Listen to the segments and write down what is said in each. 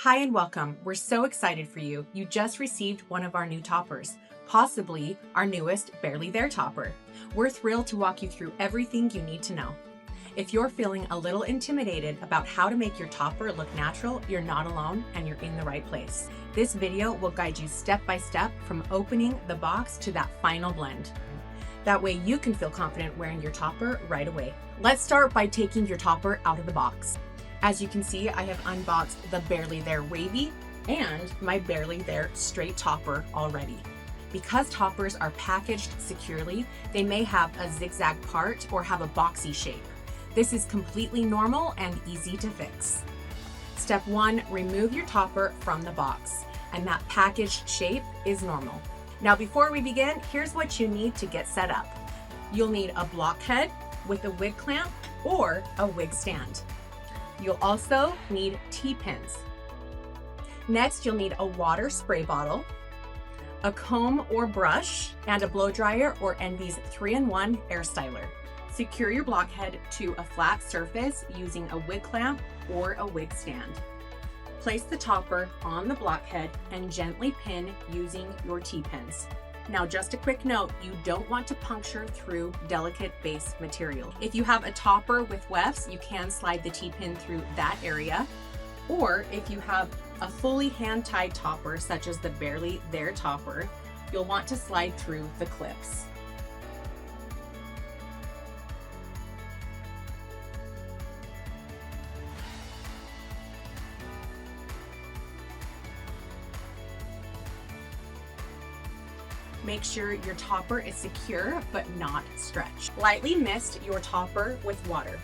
Hi and welcome. We're so excited for you. You just received one of our new toppers, possibly our newest Barely There topper. We're thrilled to walk you through everything you need to know. If you're feeling a little intimidated about how to make your topper look natural, you're not alone and you're in the right place. This video will guide you step by step from opening the box to that final blend. That way you can feel confident wearing your topper right away. Let's start by taking your topper out of the box. As you can see, I have unboxed the Barely There Wavy and my Barely There Straight topper already. Because toppers are packaged securely, they may have a zigzag part or have a boxy shape. This is completely normal and easy to fix. Step 1, remove your topper from the box, and that packaged shape is normal. Now before we begin, here's what you need to get set up. You'll need a blockhead with a wig clamp or a wig stand. You'll also need T-pins. Next, you'll need a water spray bottle, a comb or brush, and a blow dryer or Envy's 3-in-1 air styler. Secure your blockhead to a flat surface using a wig clamp or a wig stand. Place the topper on the blockhead and gently pin using your T-pins. Now, just a quick note, you don't want to puncture through delicate base material. If you have a topper with wefts, you can slide the T-pin through that area. Or if you have a fully hand-tied topper, such as the Barely There topper, you'll want to slide through the clips. Make sure your topper is secure but not stretched. Lightly mist your topper with water.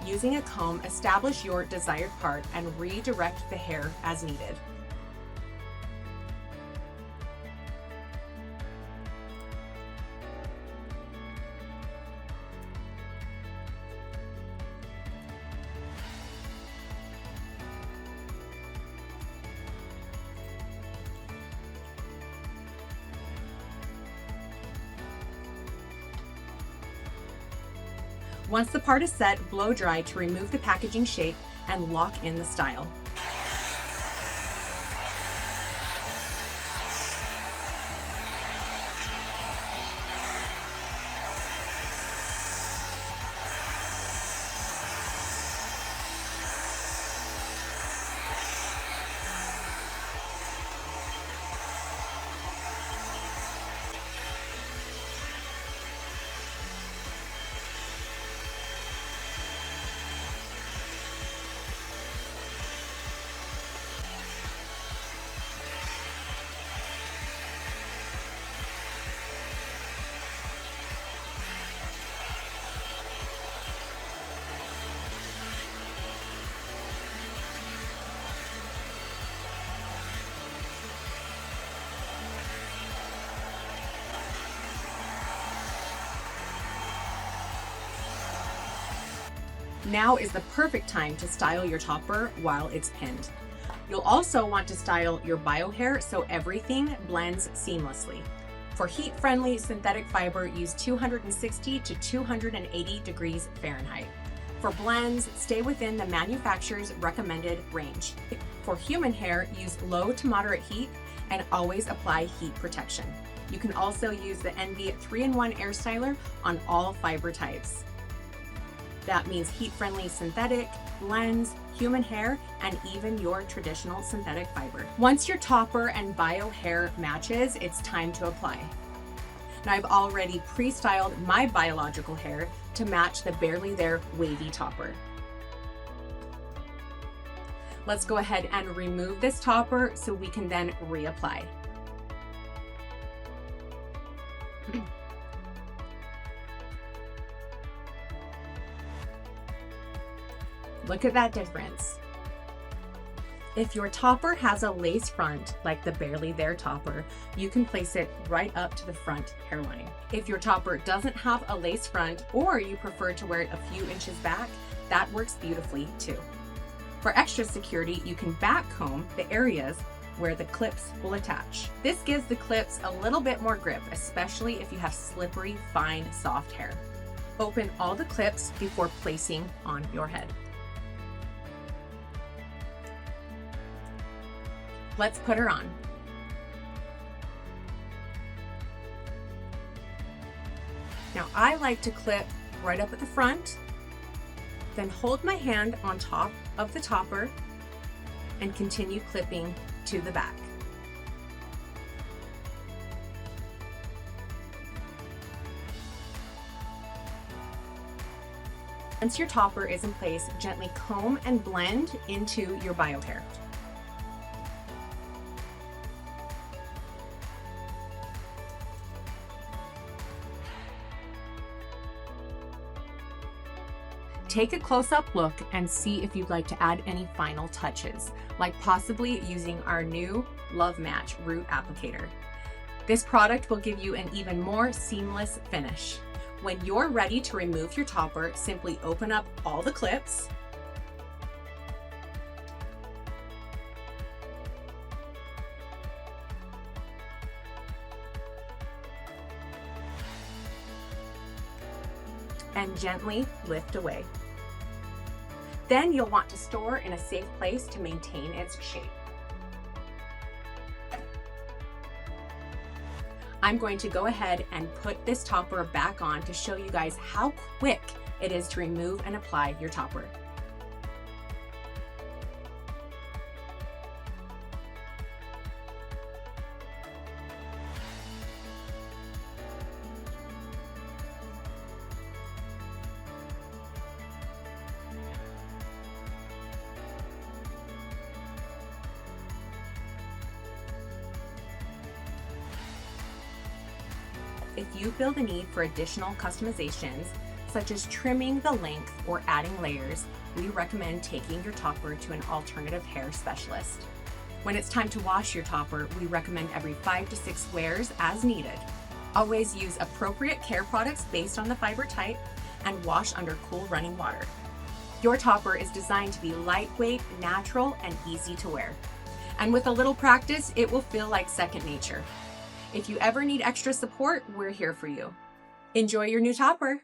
Using a comb, establish your desired part and redirect the hair as needed. Once the part is set, blow dry to remove the packaging shape and lock in the style. Now is the perfect time to style your topper while it's pinned. You'll also want to style your bio hair so everything blends seamlessly. For heat-friendly synthetic fiber, use 260 to 280 degrees Fahrenheit. For blends, stay within the manufacturer's recommended range. For human hair, use low to moderate heat and always apply heat protection. You can also use the Envy 3-in-1 air styler on all fiber types. That means heat-friendly synthetic, blends, human hair, and even your traditional synthetic fiber. Once your topper and bio hair matches, it's time to apply. Now I've already pre-styled my biological hair to match the Barely There Wavy topper. Let's go ahead and remove this topper so we can then reapply. Look at that difference. If your topper has a lace front, like the Barely There topper, you can place it right up to the front hairline. If your topper doesn't have a lace front, or you prefer to wear it a few inches back, that works beautifully too. For extra security, you can back comb the areas where the clips will attach. This gives the clips a little bit more grip, especially if you have slippery, fine, soft hair. Open all the clips before placing on your head. Let's put her on. Now I like to clip right up at the front, then hold my hand on top of the topper and continue clipping to the back. Once your topper is in place, gently comb and blend into your bio hair. Take a close-up look and see if you'd like to add any final touches, like possibly using our new Love Match Root Applicator. This product will give you an even more seamless finish. When you're ready to remove your topper, simply open up all the clips, and gently lift away. Then you'll want to store in a safe place to maintain its shape. I'm going to go ahead and put this topper back on to show you guys how quick it is to remove and apply your topper. If you feel the need for additional customizations, such as trimming the length or adding layers, we recommend taking your topper to an alternative hair specialist. When it's time to wash your topper, we recommend every 5 to 6 wears as needed. Always use appropriate care products based on the fiber type and wash under cool running water. Your topper is designed to be lightweight, natural, and easy to wear. And with a little practice, it will feel like second nature. If you ever need extra support, we're here for you. Enjoy your new topper.